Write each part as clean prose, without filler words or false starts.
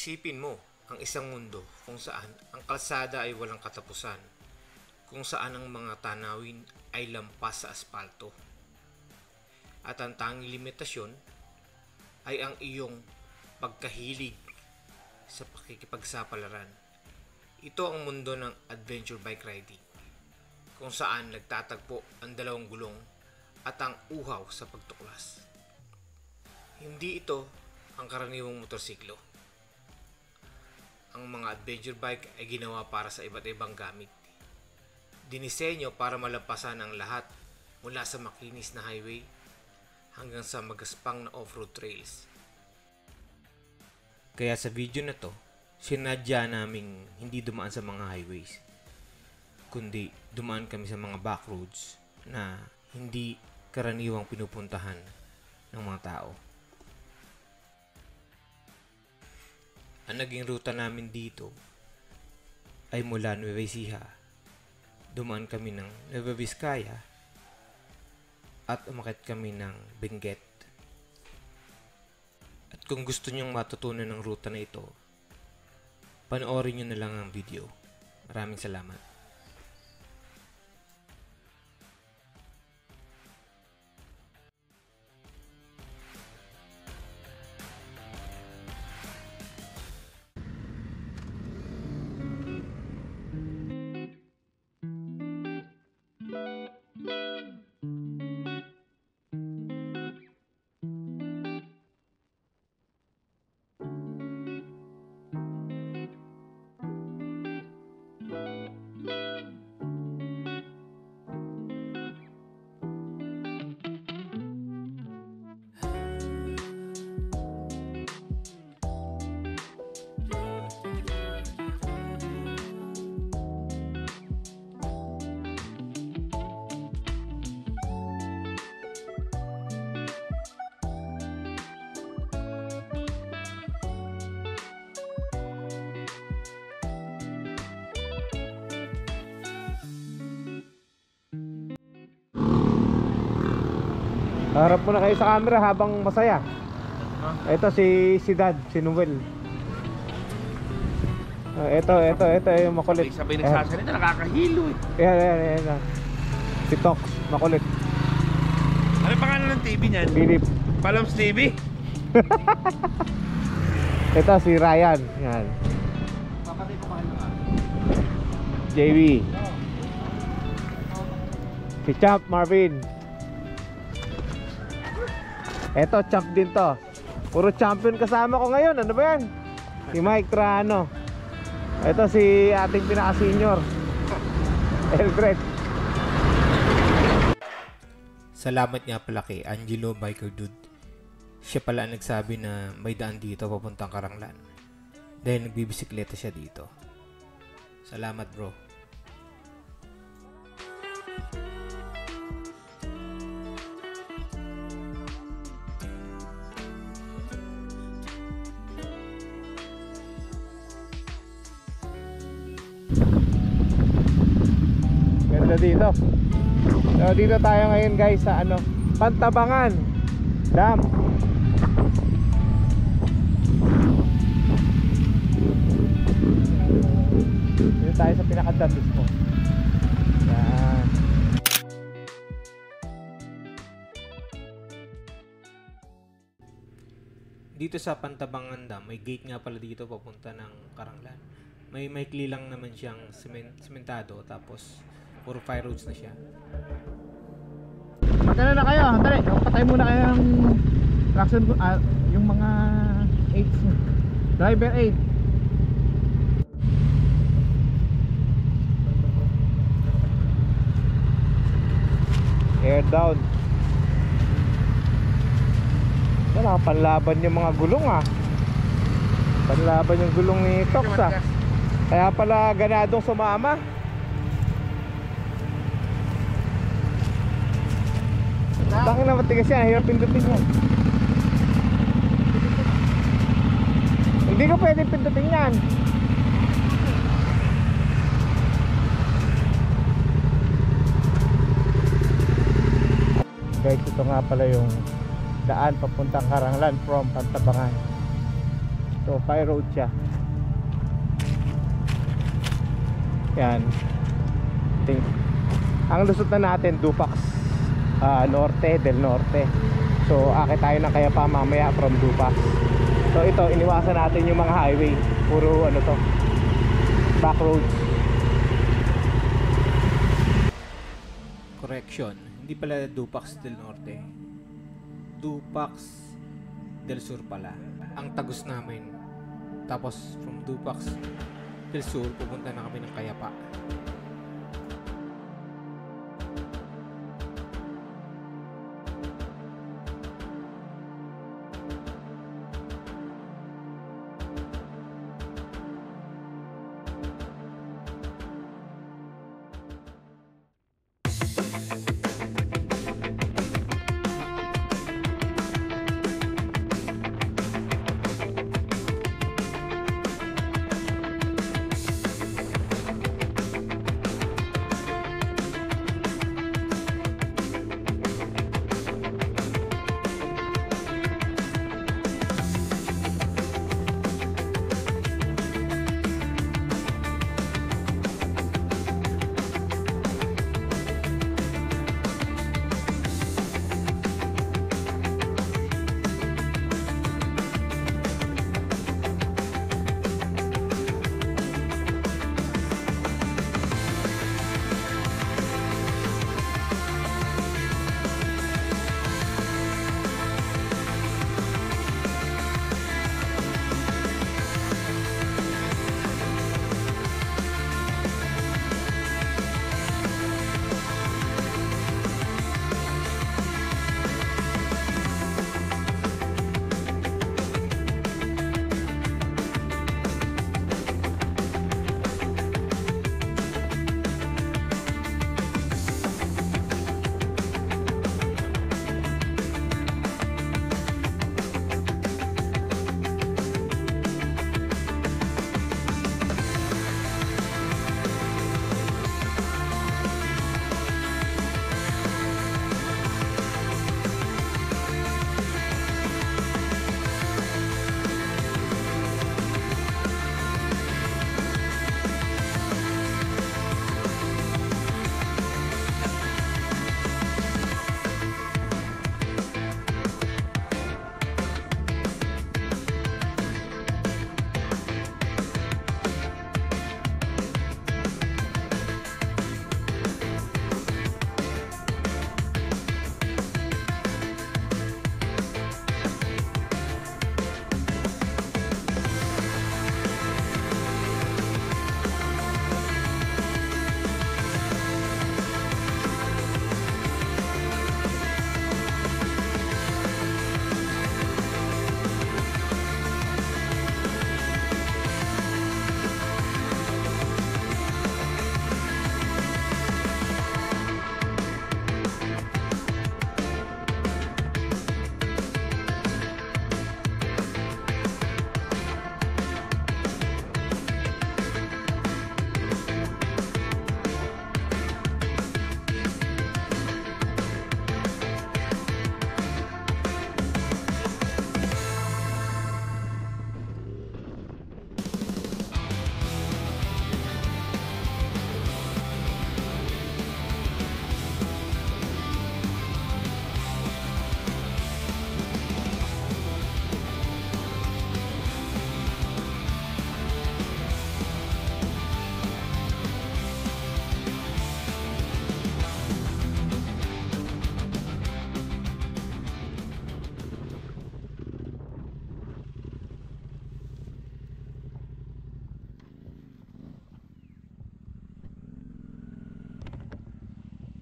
Isipin mo ang isang mundo kung saan ang kalsada ay walang katapusan, kung saan ang mga tanawin ay lampas sa aspalto. At ang tanging limitasyon ay ang iyong pagkahilig sa pakikipagsapalaran. Ito ang mundo ng adventure bike riding, kung saan nagtatagpo ang dalawang gulong at ang uhaw sa pagtuklas. Hindi ito ang karaniwang motorsiklo. Ang mga adventure bike ay ginawa para sa iba't ibang gamit. Dinisenyo para malampasan ang lahat mula sa makinis na highway hanggang sa magaspang na off-road trails. Kaya sa video na to, sinadya naming hindi dumaan sa mga highways, kundi dumaan kami sa mga back roads na hindi karaniwang pinupuntahan ng mga tao. Ang naging ruta namin dito ay mula Nueva Ecija. Dumaan kami ng Nueva Vizcaya at umakyat kami ng Benguet. At kung gusto nyong matutunan ng ruta na ito, panoorin nyo na lang ang video. Maraming salamat. Harap mo na kayo sa camera habang masaya. Ito si Dad, si Noel. Ito yung makulit. Sabay nagsasalita, nakakahilo eh. Yan. Si Tox, makulit. Ano pangalan ng TV niyan? Philip. Palams TV? Ito si Ryan. Yan. Papatay ko kayo JV. Si Champ Marvin. Eto, champ din to. Puro champion kasama ko ngayon. Ano ba yan? Si Mike Trano. Eto si ating pinaka-senior, Eldred. Salamat nga pala kay Angelo Biker Dude. Siya pala ang nagsabi na may daan dito papuntang Karanglan dahil nagbibisikleta siya dito. Salamat bro. Ganda dito. So dito tayo ngayon guys sa Pantabangan Dam. Dito tayo sa pinaka-dam mismo. Yan. Dito sa Pantabangan Dam, may gate nga pala dito papunta ng Karanglan. May maikli lang naman siyang sementado, tapos puro fire roads na siya. Magkano na kayo? Dali, patay muna kayo ng traction, yung mga 8 driver 8. Air down. Wala, panlaban yung mga gulong panlaban yung gulong ni Tox Kaya pala ganadong sumama. Bakit na matigas yan? Hirap pindutin yan. Hindi ko pwede pindutin yan. Guys, ito nga pala yung daan papuntang Karanglan from Pantabangan. So fire road siya. Yan. Ang lusot na natin Dupax Norte, Del Norte. So akit tayo ng Kayapa mamaya from Dupax. So ito, iniwasan natin yung mga highway. Puro ano to, back roads. Correction, hindi pala Dupax del Norte, Dupax del Sur pala ang tagus namin. Tapos from Dupax del Sur pupunta na kami ng Kayapa.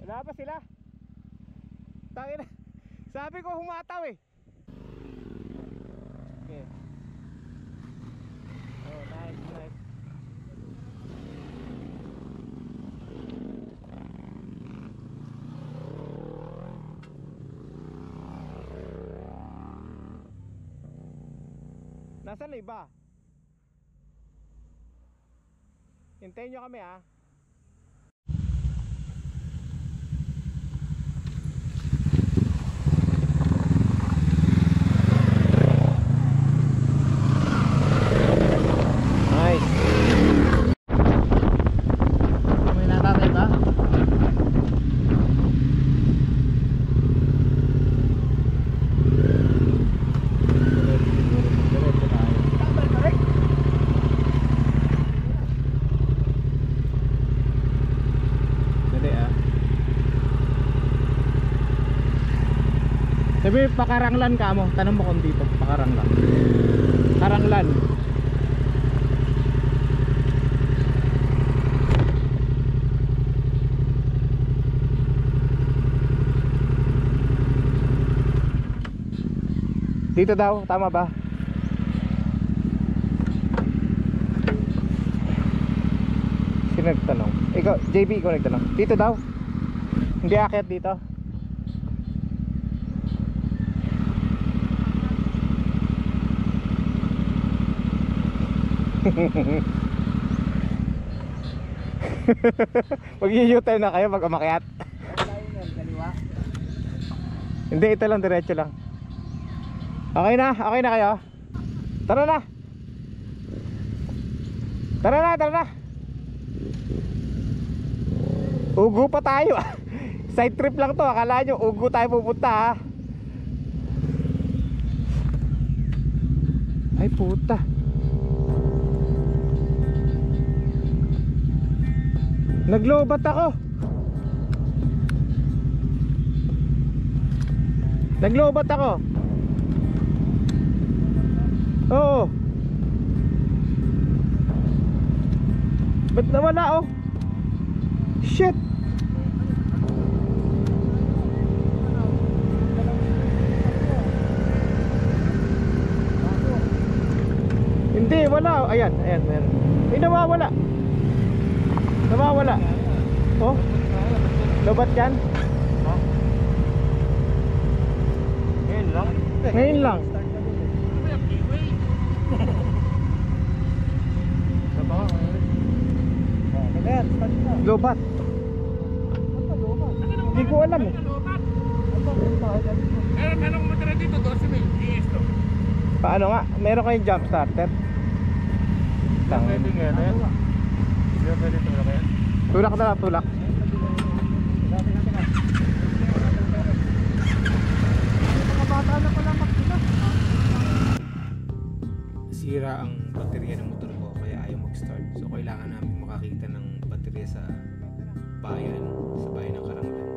Wala pa sila. Tangina. Sabi ko humataw eh. Okay. Oh, nice, nice. Nasaan na iba? Hintayin nyo kami ah. Sabi, pakaranglan ka mo. Tanong mo kung dito, pakaranglan. Karanglan. Dito daw, tama ba? Sino nagtanong? Ikaw, JB, ikaw nagtanong. Dito daw. Hindi aakyat dito. Mag-u-turn na kayo pag umakyat. Hindi, ito lang, diretso lang. Okay na kayo. Tara na. Tara na. Ugo pa tayo. Side trip lang to, akala nyo ugo tayo pupunta ha. Ay puta. Naglobat ako. Oo. Ba't nawala oh? Shit. Hindi, wala. Ayan. May nawawala. Oh. Lobat yan? Ngayon lang. Lobat. Hindi ko alam eh. Meron mo tara dito, 12,000 GS to. Paano nga? Meron kayong jump starter? Pwede nga na yan. Pwede tulak yan. Tulak na lang, tulak. Sira ang baterya ng motor ko kaya ayaw mag-start. So kailangan namin makakita ng baterya sa bayan ng Karanglan.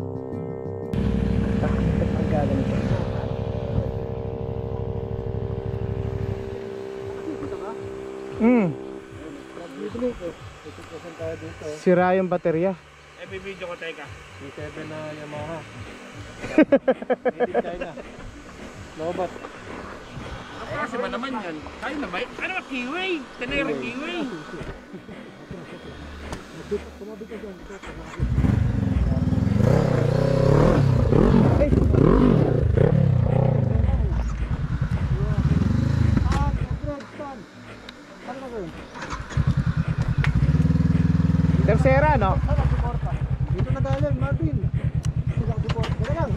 Ang galang ito. Sira yung baterya. Video ko tayo ka. P7 na Yamaha. Hindi China. Lobat. Kasi ba naman yan? Tayo na ba? Ano ba? Kiwi! Tenero kiwi! Tercera, no? Dito na galing, Marvin. Dito lang.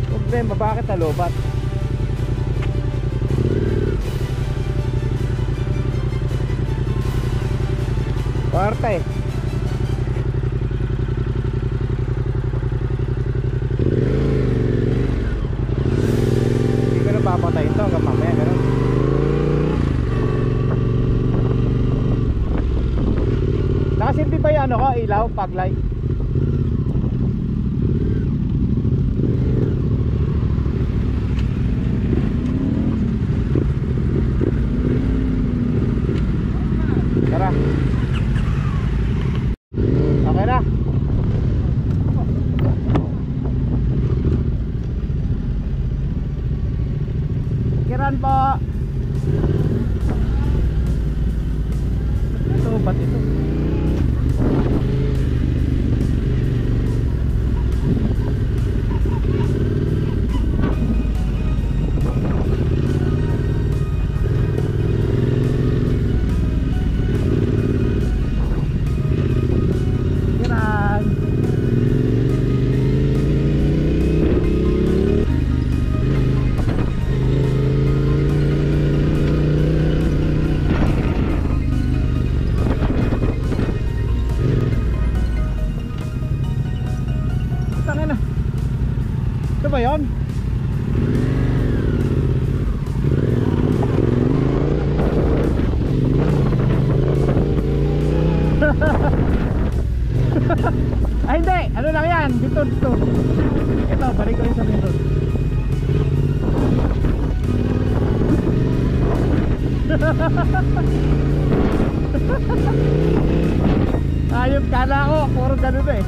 Problema, bakit nalobat? Kwarta eh. Hindi ko na papatay ito hanggang mamaya, ganun. Nakasilbi ba yung ano ko, ilaw, paglight? Tara. Okay na. Kiran po. Ito, ba't ito? ba yon? Ay hindi, ano lang yan, dito. Ito, balik ko rin sa dito. Ayop, kala ko, puro ganun eh.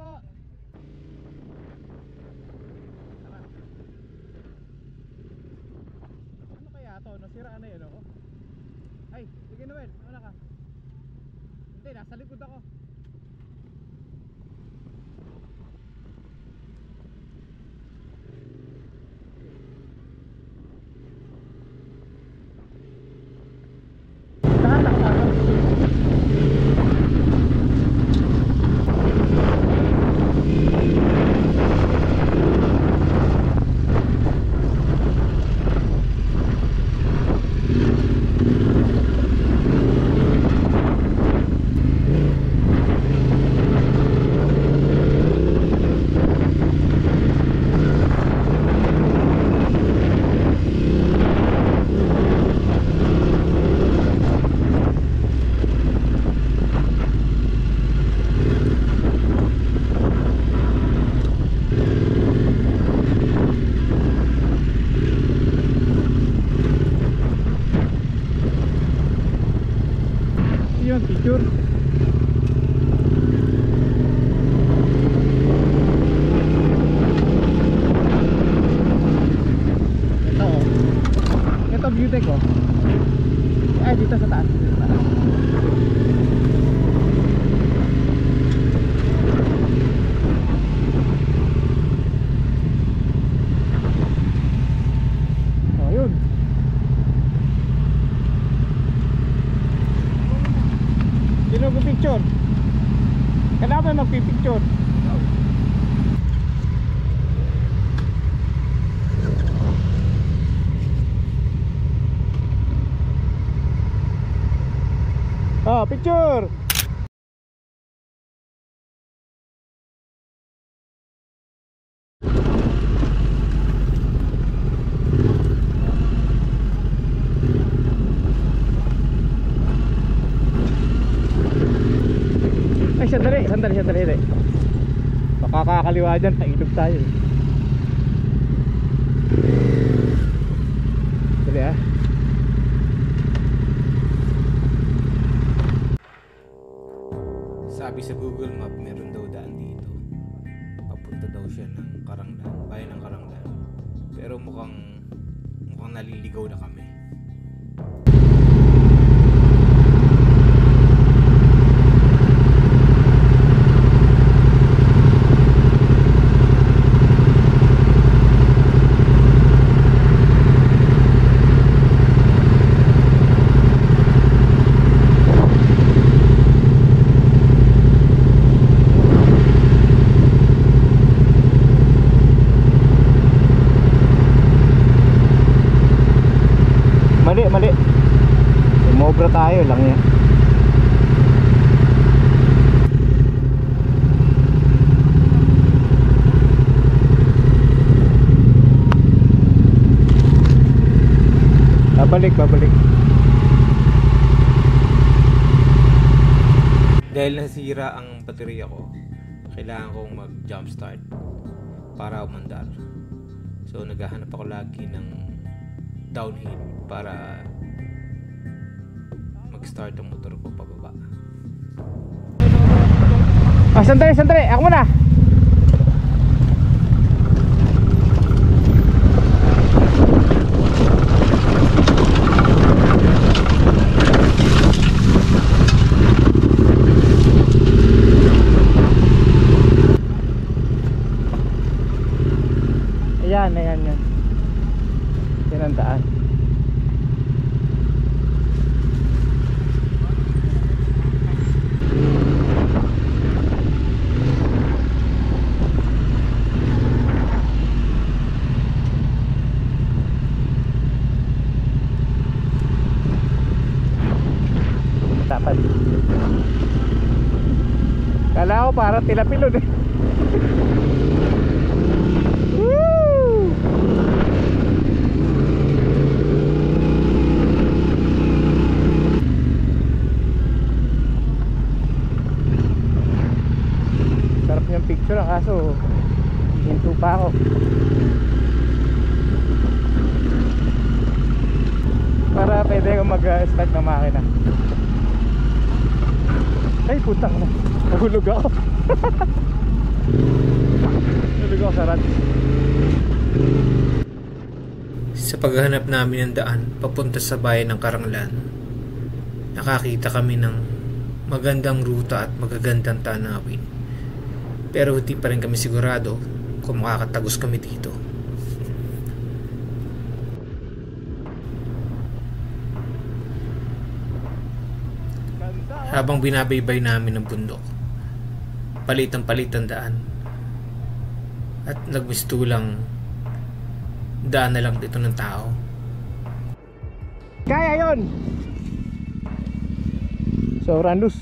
po. Tara. Ano kaya to? Nasira na yun ako. Ay, sige Noel, wala ka. Hindi, nasa likod ako. Yun, picture. Ito oh. Ito view deck oh. Ay, dito sa taas. Oh, yun. Sino magpipicture? Kailangan magpipicture. Oh, picture! Ay, sandali. Baka kakaliwa dyan, pailog tayo. Dali ah. Sabi sa Google Map, meron daw daan dito. Papunta daw siya ng Karanglan, bayan ng Karanglan. Pero mukhang naliligaw na kami. Mali. Umobra tayo lang yan. Babalik. Dahil nasira ang baterya ko, kailangan kong mag jump start para umandar. So naghahanap ako lagi ng downhill para mag-start ang motor ko pababa. Ah, sandali. Ako muna. Ayan. Yan ang daan. Dapat. Kala ko parang tilapilod eh. Woo! Sarap niyang picture ang kaso hinto pa ako. Para pwede akong mag-start ng makina. Ay putang na, nahulog ako. Nabig ako sa rad. Sa paghahanap namin ng daan papunta sa bayan ng Karanglan, nakakita kami ng magandang ruta at magagandang tanawin. Pero hindi pa rin kami sigurado kung makakatagos kami dito. Habang binabaybay namin ng bundok, palit ang daan. At nagmistulang daan na lang dito ng tao. Kaya yon. So Randus,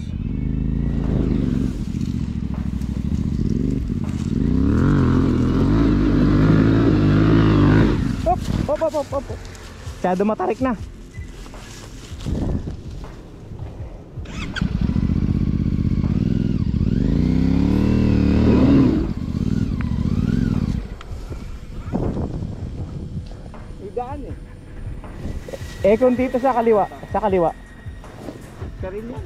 hop. Masyado matarik na. Daan eh. Kung dito sa kaliwa. Karin yan.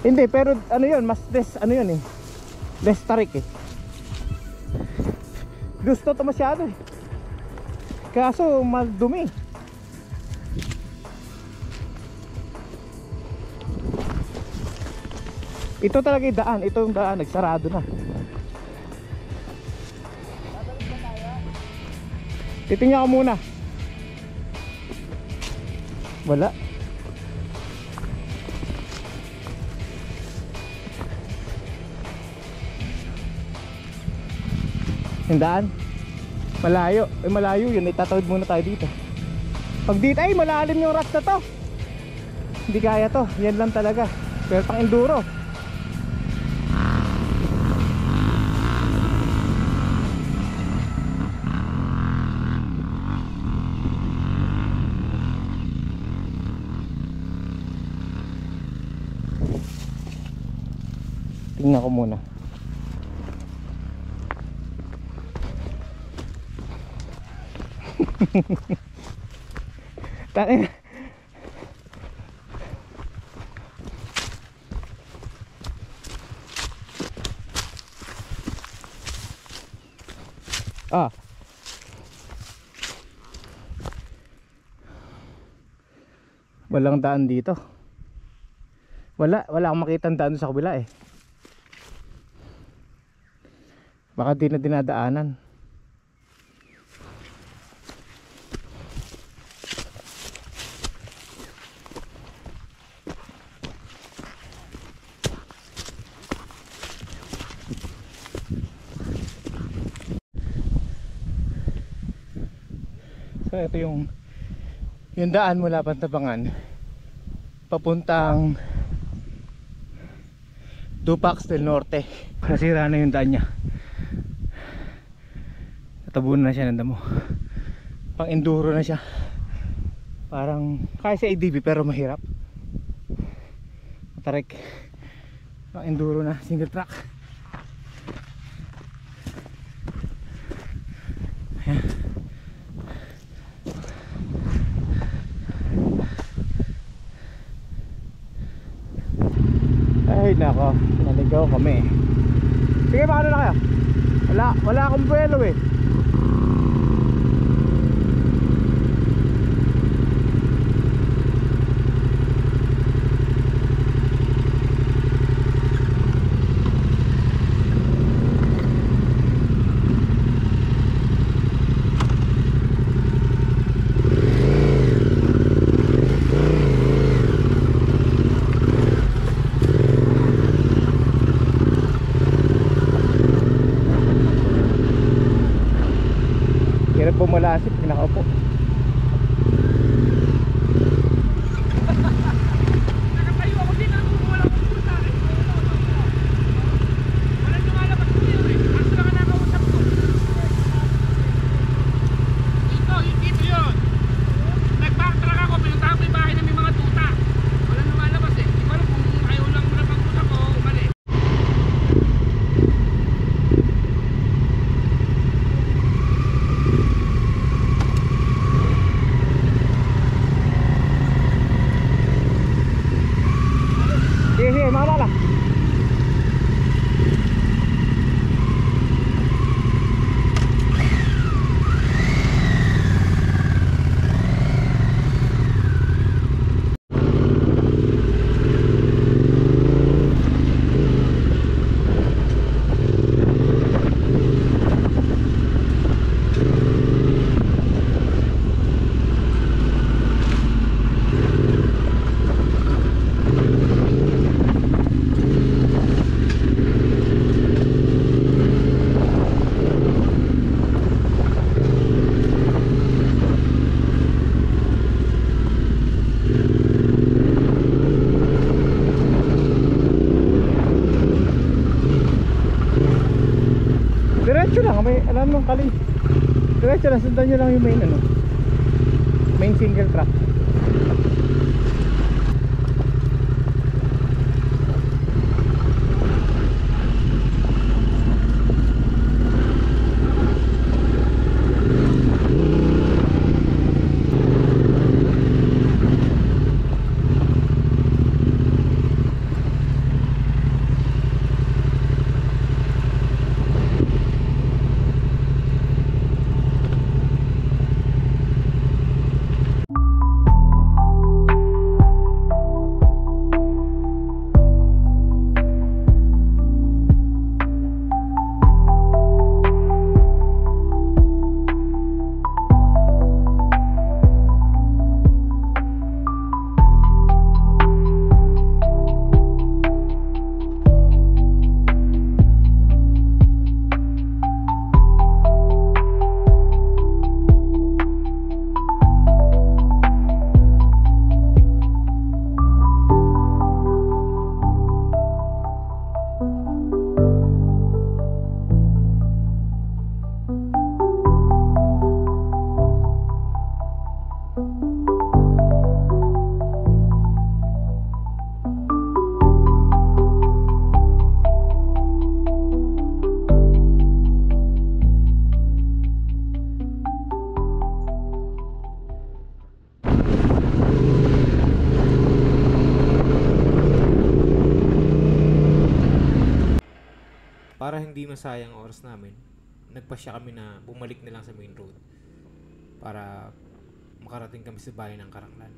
Hindi, pero ano yun, mas less, ano yun eh, less tarik eh. Gusto to masyado eh. Kaso madumi. Ito talaga yung daan, ito yung daan, nagsarado na. Titingnan ko muna. Wala. Yung daan malayo, malayo yun, itatawid muna tayo dito. Pag dito ay malalim yung rocks na to, hindi kaya to, yan lang talaga. Pero pang enduro. Tingnan ko muna. Tangin. Walang daan dito. Wala akong makitang daan sa kabila eh. Baka di na dinadaanan. So ito yung daan mula Pantabangan papuntang Dupax del Norte. Nasira na yung daan niya. Natabunan na siya ng damo. Pang enduro na siya. Parang kaya sa ADV pero mahirap. Matarik. Pang enduro na, single track. Ayan. Ay nako, naligaw kami. Sige, paano na kayo? Wala akong buwelo eh. Pumalasip, pinakaupo. Nakatayo ako din, wala akong puta. Walang lumalabas ko yun eh. Kaso lang nakausap ko. Dito yun. Nag-backtrack ako, pinuntahan ko yung bahay na may mga tuta. Walang lumalabas eh. Di ko alam kung ayaw lang na pagpunta ko, umali. Diretso lang, may alam nung kali. Diretso lang, sundan nyo lang yung main ano. Main single track. Para hindi masayang oras namin, nagpasya kami na bumalik na lang sa main road para makarating kami sa bayan ng Karanglan.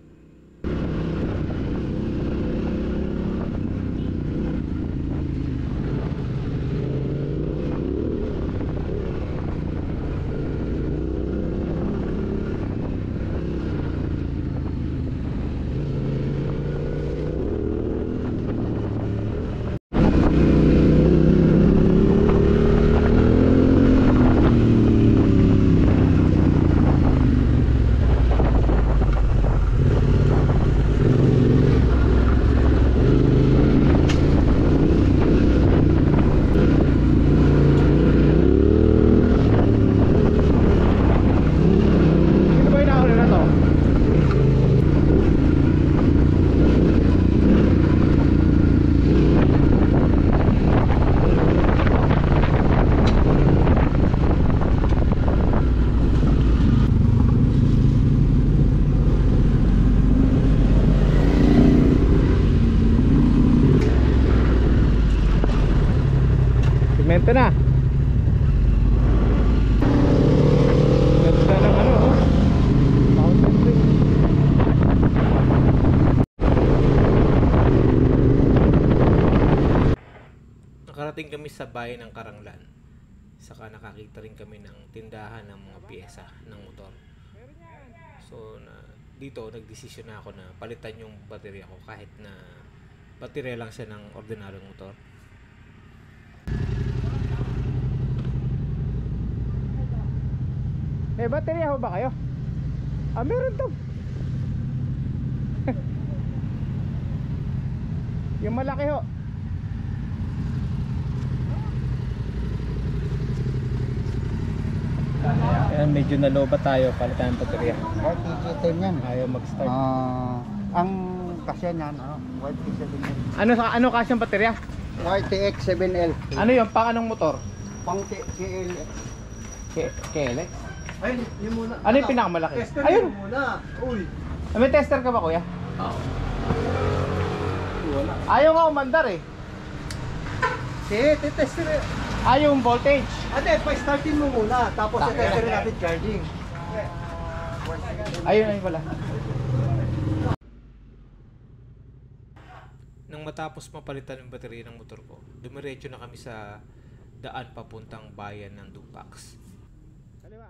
Ito na. Ganda ng ano, oh. Mountain tree. Nakarating kami sa bayan ng Karanglan. Saka nakakita rin kami ng tindahan ng mga piyesa ng motor. So dito nagdesisyon na ako na palitan yung baterya ko kahit na baterya lang siya ng ordinaryong motor. May baterya ho ba kayo? Ah, meron to. Yung malaki ho. Ayan, medyo naloba tayo. Palitan ang baterya. YTG10 yan. Ayaw mag-start. Ang kasya niyan, YT7L. Ano kasyang baterya? YTX 7L. Ano yung pang anong motor? Pang KLX. KLX? Ayun, yun muna. Ano yung pinakamalaki? Tester Ayun! yun muna. Uy. May tester ka ba, kuya? Oo. Wala. Ayaw nga umandar eh. Tester eh. Ayaw yung voltage. Ate, pa-startin mo muna. Tapos Tangina. tester natin charging. Ayun wala. Nang matapos mapalitan yung baterya ng motor ko, dumiretso na kami sa daan papuntang bayan ng Dupax. Kaliwa.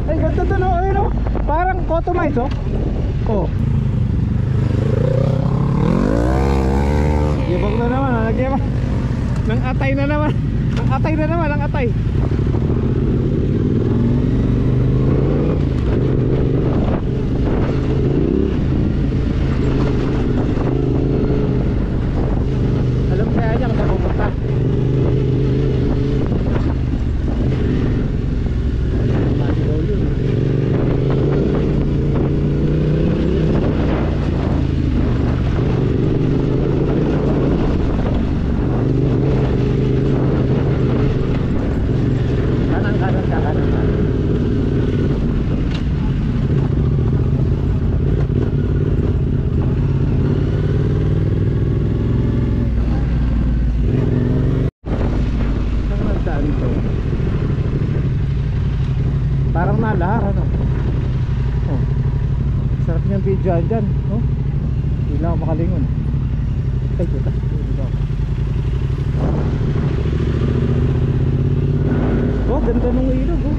Ay, ganda to no, ayun oh. Parang customized oh. Oh. Gibag na naman, nagyabag. Nang atay na naman. Nang atay na naman, nang atay. Alam kaya niya kung saan pupunta. Maligaw yun. Kanan. Saan nagdaan ito? Parang nalahar ano? Oh. Sarap niyang videoan dyan oh. Hindi lang ako makalingon. Ay puta. Oh, ganda ng ilog oh.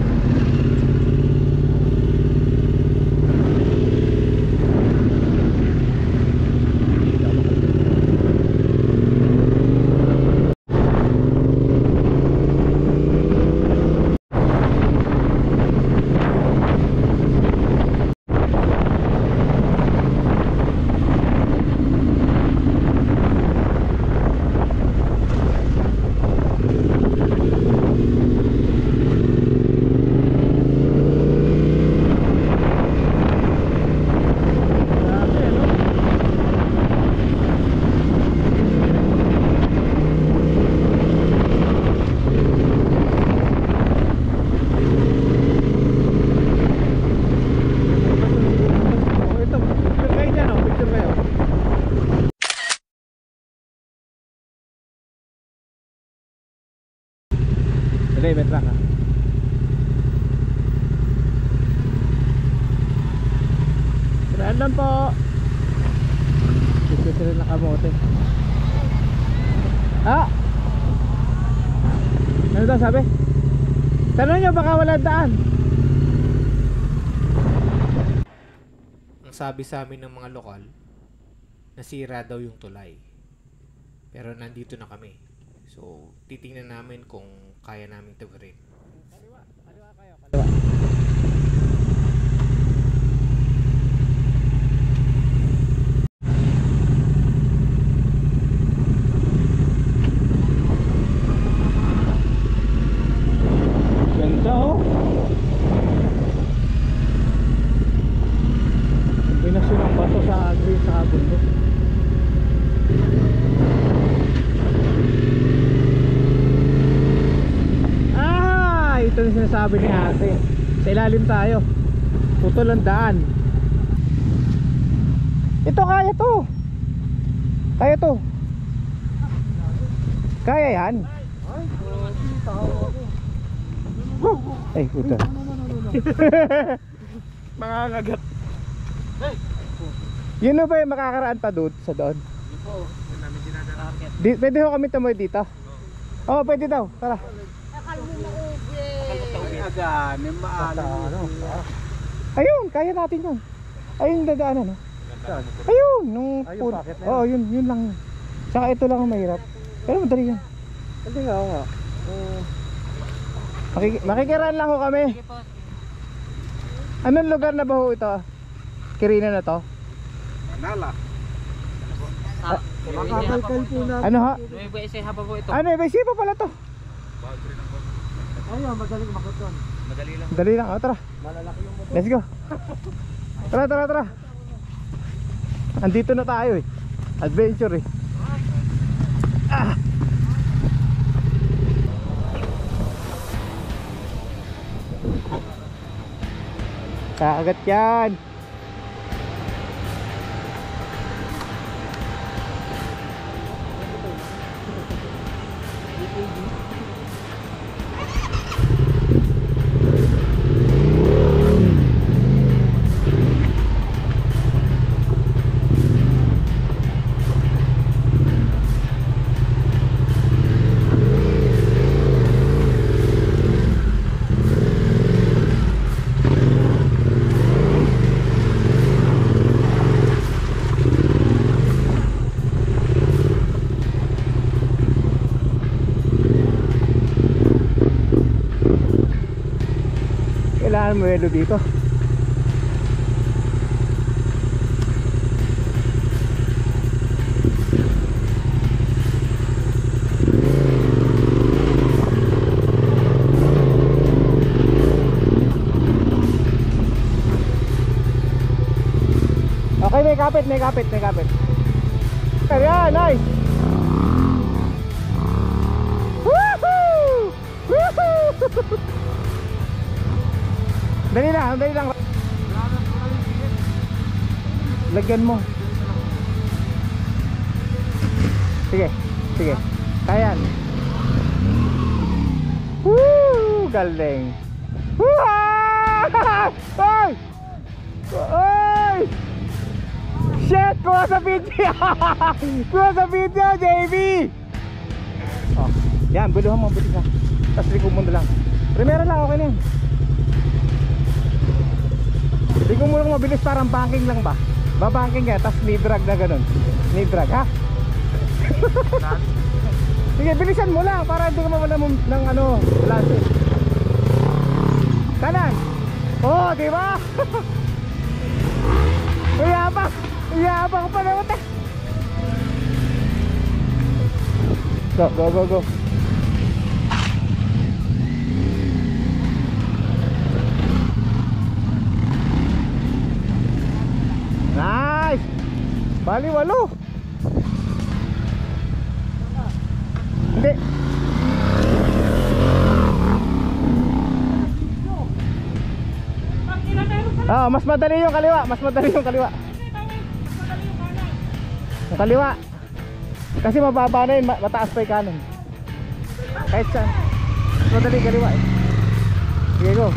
Dali, betrak ha. Kailan lang po. Dito sila nakamote. Ah! Ano daw sabi? Tanong nyo baka wala daan. Ang sabi sa amin ng mga lokal, nasira daw yung tulay. Pero nandito na kami. So, titingnan namin kung kaya naming tuwirin. Kaliwa kayo, kaliwa. Ganda oh. Kombinasyon ng bato sa agri sa bundok. Ito yung sinasabi ni ate. Sa ilalim tayo. Putol ang daan. Ito kaya to. Kaya to. Kaya yan. Ay puta. Mga kagat. Yun na ba yung makakaraan pa doon sa doon? Yun po. Yun namin dinadaan. Pwede ho kami tumoy dito? Oo, pwede daw. Tara. Ayun, kaya natin yun. Ayun dadaanan no? Ayun, nung oh, yun lang. Saka ito lang ang mahirap. Pero madali yan. Hindi nga, oo nga. Makikiraan lang ho kami. Anong lugar na ba ho ito? Kirina na to? Nala. Ano ha? Nueva Ecija pa po ito. Ano, Nueva Ecija pa pala to? Ayun, madaling makot doon. Madali lang. Dali lang, tara. Malalaki yung motor. Let's go. Tara. Andito na tayo eh. Adventure eh. Ah. Kakagat yan. namumuelo dito. Okay, may kapit. Ayan, nice. Woohoo! Woohoo! Dali lang. Lagyan mo. Sige. Kaya yan. Woo! Galing. Ay! Ay! Shit! Kuha sa video! JB! Oh, yan, buluhan mo, bilis ha. Tapos ligo mo na lang. Primera lang, okay na yan. Ligo mo lang mabilis, parang banking lang ba? Babanking ka, tapos knee drag na ganun. Knee drag, ha? Sige, bilisan mo lang para hindi ka mawala ng ano, balance. Kanan! Oh, di ba? Iyabang pa naman eh. Go. Nice! Bali 8. Hindi. Mas madali yung kaliwa. Yung kaliwa. Kasi mababa na yun, mataas pa yung kanan. Kahit saan. Mas madali kaliwa eh. Sige, go.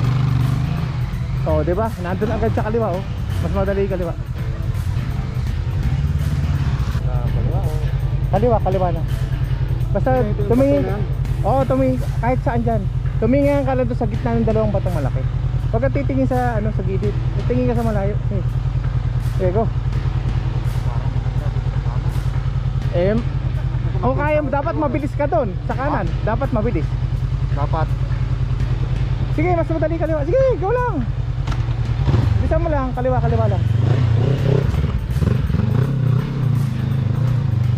Oh, diba? Nandun agad sa kaliwa oh. Mas madali yung kaliwa. Kaliwa na. Basta tumingin. Oo, tumingin kahit saan dyan. Tumingin ka lang doon sa gitna ng dalawang batang malaki. Huwag ka titingin sa ano, sa gilid. Tingin ka sa malayo. Sige, go. Kung kaya mo, dapat mabilis ka doon sa kanan. Dapat mabilis. Sige, mas madali kaliwa. Sige, go lang. Bilisan mo lang, kaliwa lang.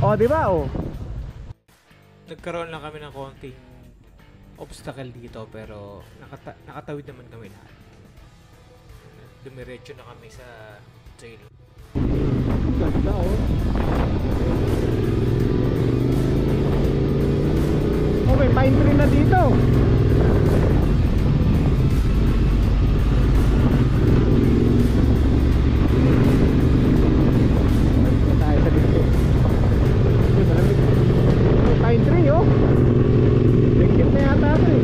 Oh, di ba? Oh. Nagkaroon lang kami ng konting obstacle dito pero nakatawid naman kami lahat. Dumiretso na kami sa trail. Ganda oh. Oh, may pine tree na dito. Tayo sa dito. May pine tree oh. Dikit na yata ito eh.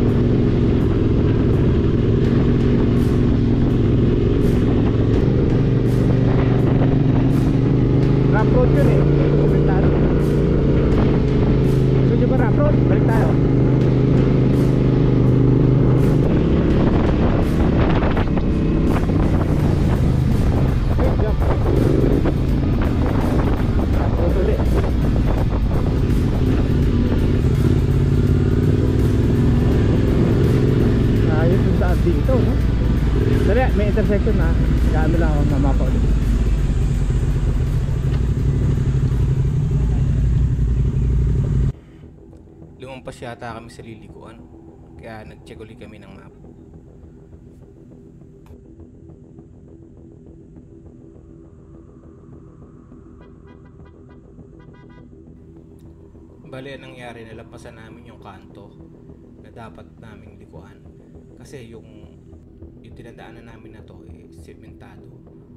Rough road yun eh. Balik tayo. Gusto nyo ba rough road? Balik tayo. Rough road ulit. Ayos yung daan dito no? Dali, may intersection na. Gaano lang ako mamapa ulit. Lumampas yata kami sa liliguan. Kaya nag-check ulit kami ng map. Bali, ang nangyari, nalampasan namin yung kanto na dapat naming likuan. Kasi yung tinadaanan namin na to sementado.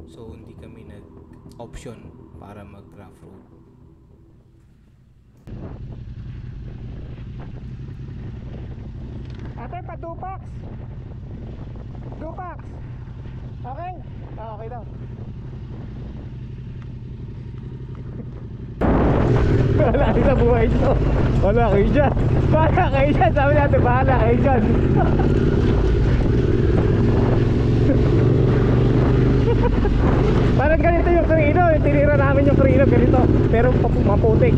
So hindi kami nag-option para mag-rough road. Ate, pa Dupax. Okay? Okay daw. Wala kayo sa buhay nyo. Wala kayo dyan. Sabi natin, bahala kayo dyan. Parang ganito yung krino. Tinira namin yung krino ganito. Pero maputik.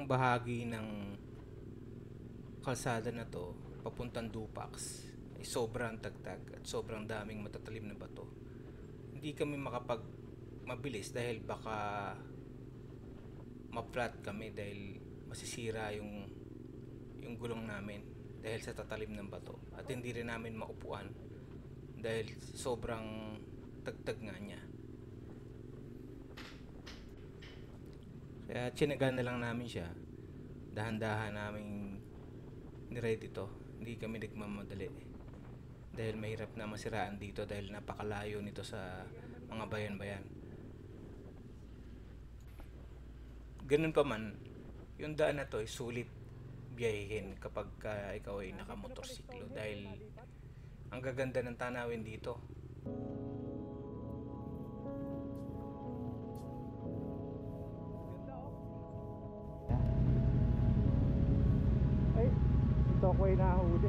Itong bahagi ng kalsada na to papuntang Dupax ay sobrang tagtag at sobrang daming matatalim na bato. Hindi kami mabilis dahil baka ma-flat kami dahil masisira yung gulong namin dahil sa tatalim ng bato, at hindi rin namin maupuan dahil sobrang tagtag nga niya. Kaya tsinagaan na lang namin siya, dahan-dahan namin ni-ready ito. Hindi kami nagmamadali dahil mahirap na masiraan dito dahil napakalayo nito sa mga bayan-bayan. Ganun pa man, yung daan na to ay sulit biyahihin kapag ikaw ay nakamotorsiklo dahil ang gaganda ng tanawin dito. Ay, ito ako ay nahuli.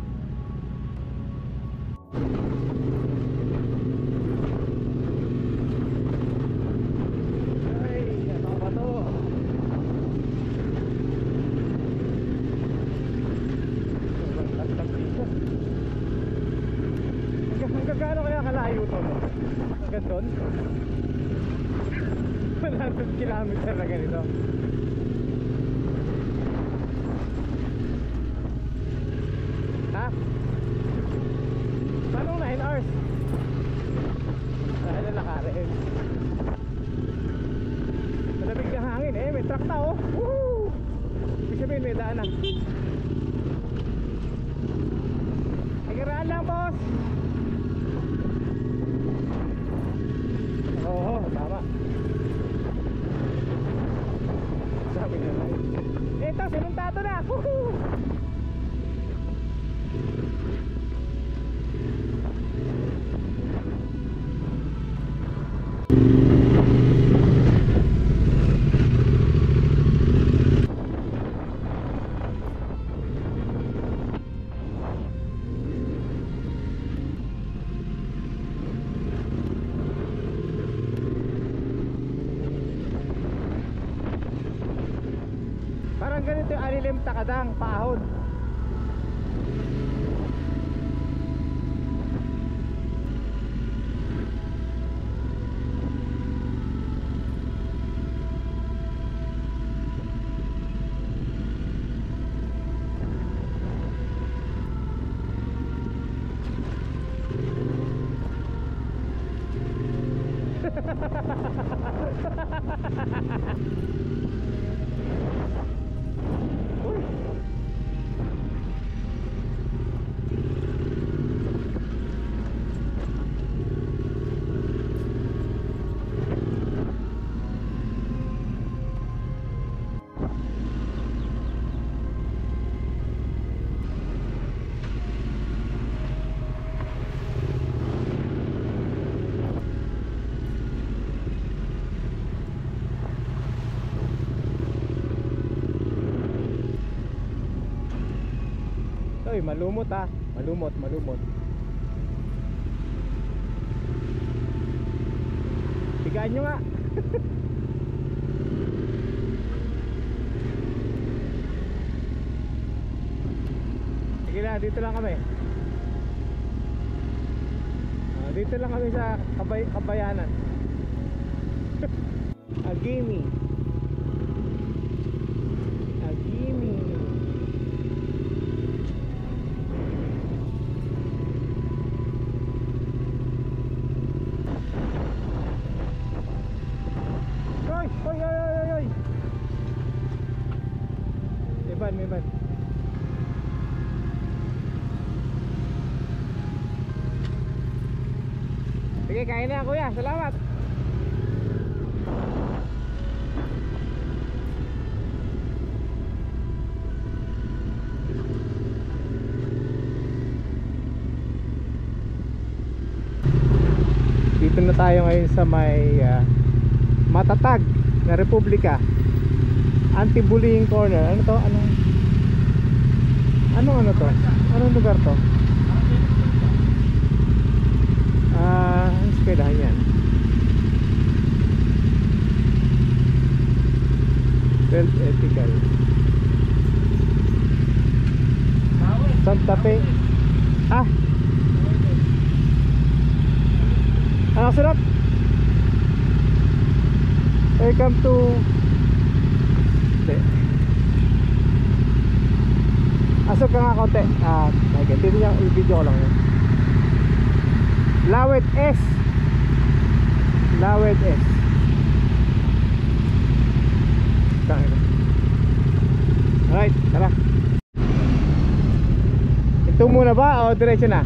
Ay, ano ba to? Sobrang tagtag dito. Hanggang gaano kaya kalayo to? Hanggang doon? 100 kilometer na ganito. Ha? Paano 9 hours? Dahil na lakarin. Malamig na hangin eh, may truck na oh. Woohoo! Ibig sabihin may daan na. Nagaraan lang boss. Oo, tama. Sabi na lang. Ito, sinuntado na. Woohoo! Parang ganito yung Alilim Takadang, paahon. Uy, malumot ah. Malumot. Tigaan nyo nga. Sige na, dito lang kami. Dito lang kami sa Kabayanan. Agimi. Oy. May ban. Sige, kain na kuya. Salamat. Dito na tayo ngayon sa may matatag na Republika. Anti-bullying corner. Ano to? Ano to? Anong lugar to? Ang eskwelahan yan. Well, ethical. Santa Fe. Ah. Ano sulat? Welcome to asok ka nga konti. Okay. Dito yung video ko lang yun. Lawet S. Lawet S. Alright, tara. Ito muna ba o diretso na?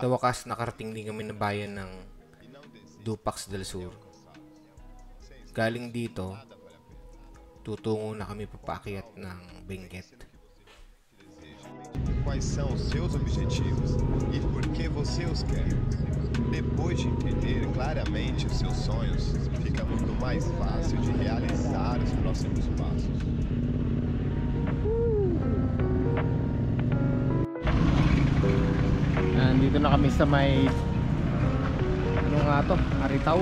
Sa wakas, nakarating din kami na bayan ng Dupax del Sur. Galing dito, tutungo na kami papaakyat ng Benguet. Quais são os seus objetivos e por que você os quer? Depois de entender claramente os seus sonhos, fica muito mais fácil de realizar os próximos passos. Nandito na kami sa may ano nga to? Aritaw.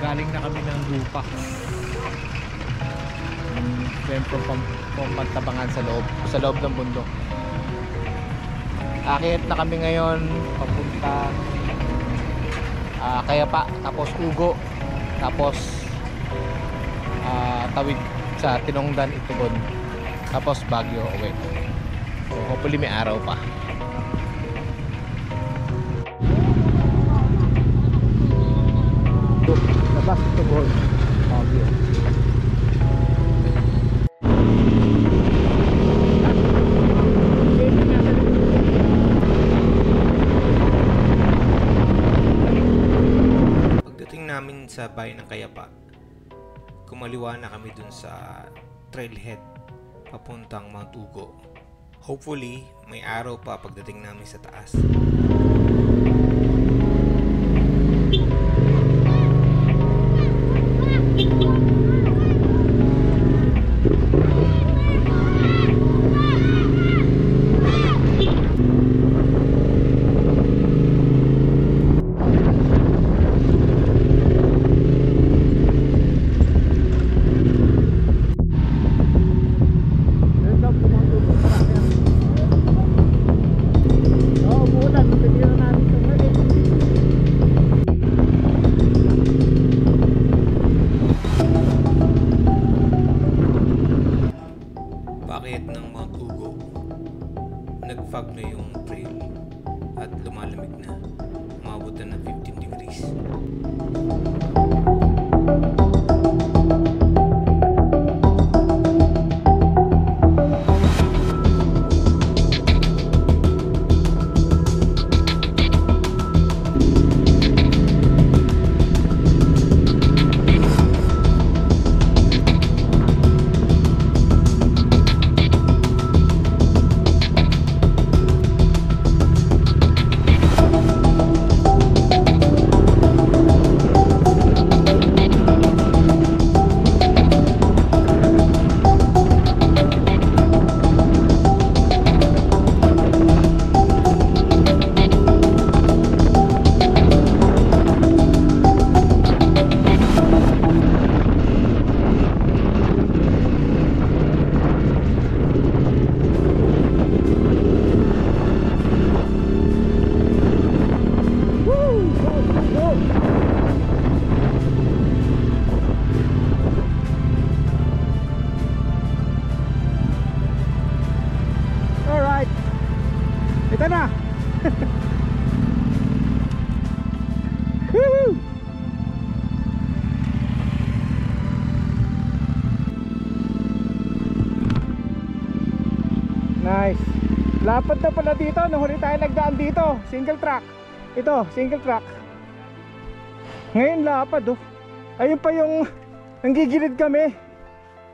Galing na kami ng Dupax. Siyempre pampantabangan sa loob ng bundok. Akit na kami ngayon papunta Kayapa, tapos Ugo, tapos tawid sa Tinongdan, Itugon, tapos Baguio uwi. So hopefully may araw pa. Labas Itugon, Baguio. Pagdating namin sa bayan ng Kayapa, kumaliwa na kami dun sa trailhead papuntang Mount Ugo. Hopefully, may araw pa pagdating namin sa taas. Oh, bulan. fog na yung trail at lumalamig na. Umabot na ng 15 degrees. Alright. Ito na. Woohoo! Nice. Lapad na pala dito. Nahuli tayo nagdaan dito. Single track. Ito, single track. Ngayon lapad oh. Ayun pa yung nanggigilid kami.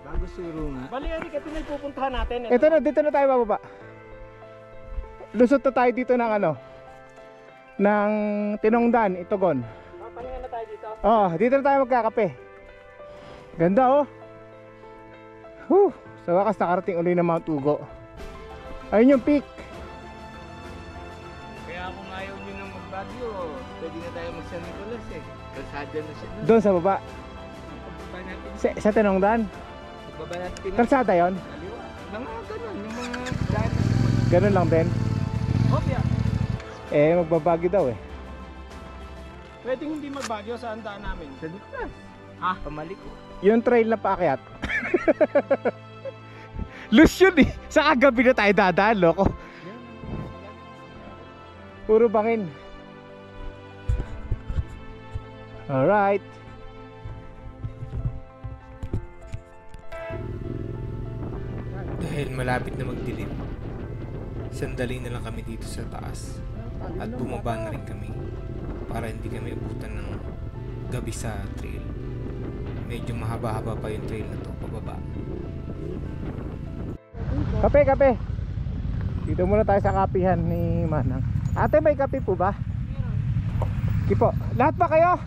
Bago suro nga. Bali, Eric, ito na yung pupuntahan natin. Ito na, dito na tayo bababa. Lusot na tayo dito ng ano, ng Tinongdan, Itogon. Papahinga na tayo dito. Oh, dito na tayo magkakape. Ganda oh. Whew, sa wakas nakarating uli ng Mount Ugo. Ayun yung peak. Kaya kung ayaw nyo nang mag-Baguio, pwede na tayo mag-San Nicolas eh. Kalsada na siya. Doon sa baba. Pagbaba natin. Sa Tinongdan. Pagbaba natin. Kalsada yon. Kaliwa. Mga ganun, yung mga daan. Ganun lang din. Opya. Eh, magbabagi daw eh. Pwedeng hindi mag-Baguio, saan daan namin? Sa Nicolas. Ah, pamalik ko. Yung trail na paakyat. Loose yun eh. Sa kagabi na tayo dadaan, loko. Puro bangin. Alright. Dahil malapit na magdilim, sandali na lang kami dito sa taas at bumaba na rin kami para hindi kami abutan ng gabi sa trail. Medyo mahaba-haba pa yung trail na to pababa. Kape, kape. Dito muna tayo sa kapihan ni Manang. Ate, may kape po ba? Kipo. Lahat ba kayo?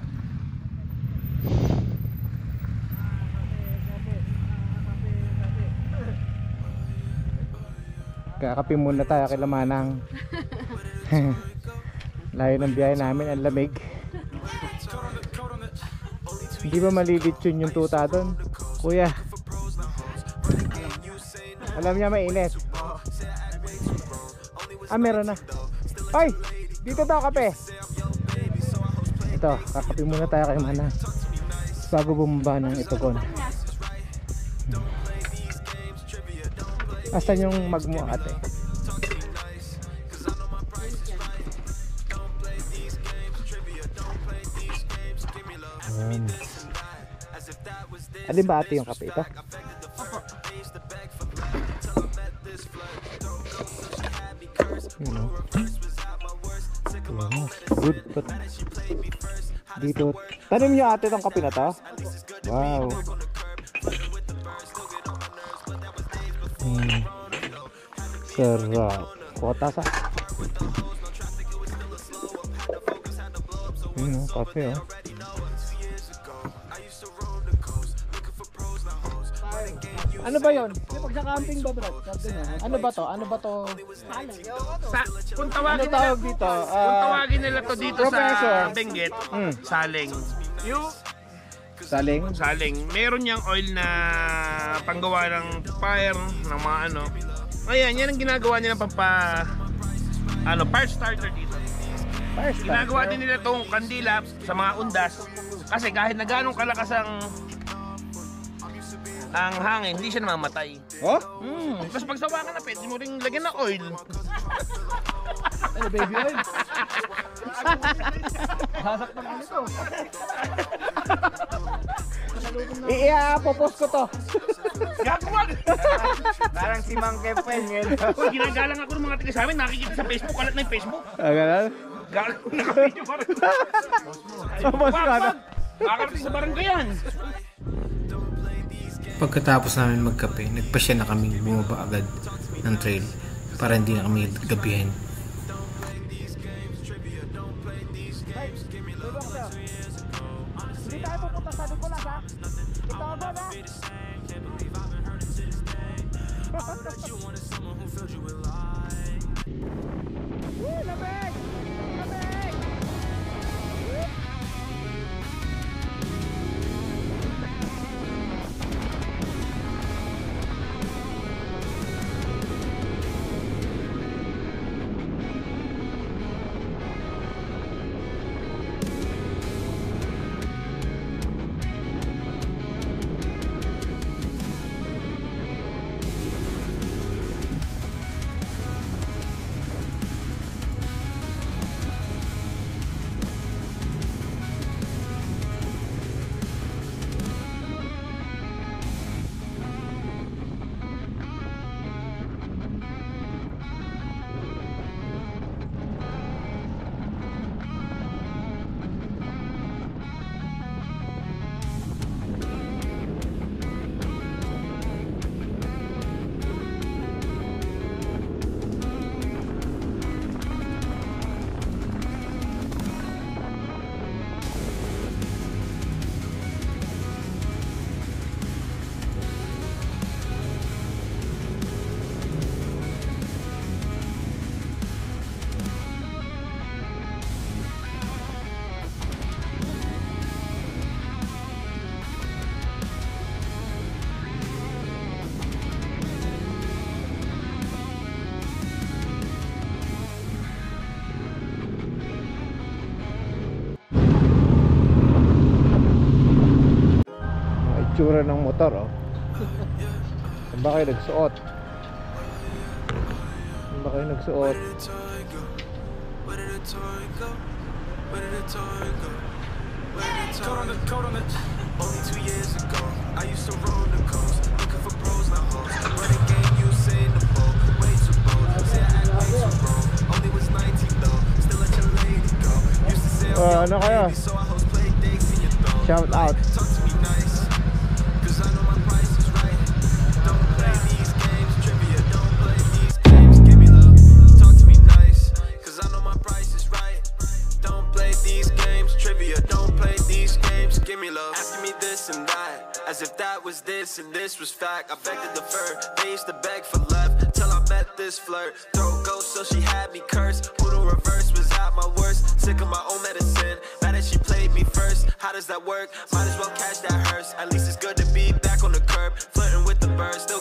Kakape muna tayo kay Manang. Layo ng biyahe namin, ang lamig. Hindi ba malilitsyon yung tuta doon? Kuya, alam niya mainit. Ah, meron na. Hoy! Dito daw kape. Ito, kakape muna tayo kay Manang bago bumaba ng Itogon. Asan yung mug mo, ate? Ayan. Alin ba ate yung kape ito? You know. Wow, good. But dito, tanim nyo ate itong kape na to? Wow. Sarap. Kotas ah. Yun o, kape oh. Ano ba yun? Pag sa camping ba, bro? Ano ba to? Ano ba to? Kung Ano tawagin nila, tawag dito? kung tawagin nila to dito Professor. sa Benguet, Mm. saling. Yung Saling? saling, meron niyang oil na panggawa ng fire, ng mga ano. Ayan, yan ang ginagawa nila fire starter dito. Fire starter? Ginagawa din nila tong kandila sa mga undas. Kasi kahit na ganong kalakas ang hangin, hindi siya namamatay. Oh? Tapos pag sawa ka na, pwede mo ring lagyan ng oil. Ano, baby oil? Sasaktan ko nito. Popos ko to. Gagawa! Parang si Mang Kepen ngayon. Kung ginagalang ako ng mga tiga sa amin, nakikita sa Facebook, kalat na yung Facebook. Ganun? Galang ko naka-video pa rin. Popos ka na. Makakarating sa barangay yan. Pagkatapos namin magkape, nagpasya na kaming bumaba agad ng trail para hindi na kami gabihin. Hindi tayo pupunta sa Nicolas, ha? Ito ako na. Lamig! Lamig! Itsura ng motor, oh. Saan ba kayo nagsuot? Saan ba kayo nagsuot? Only 2 years ago, I used to roll the coast, looking for pros, not hoes. Run a game, you say in the boat, way too bold. Say I act way too wrong. Only was 19 though, still let your lady go. Used to say I'm ano kaya? baby, so I host play dates in your throat. Shout out. Talk to me nice, cause I know my price is right. Don't play these games, trivia, don't play these games. Give me love, talk to me nice, cause I know my price is right. Don't play these games, trivia, don't play these games. Give me love, asking me this and that, as if that was this and this was fact. I begged to defer, they used to beg for left, till I met this flirt. Throat ghost, so she had me cursed. Who the reverse was at my worst, sick of my own medicine. Mad that she played me first, how does that work? Might as well catch that hearse, at least it's good to be back on the curb. Flirting with the birds, still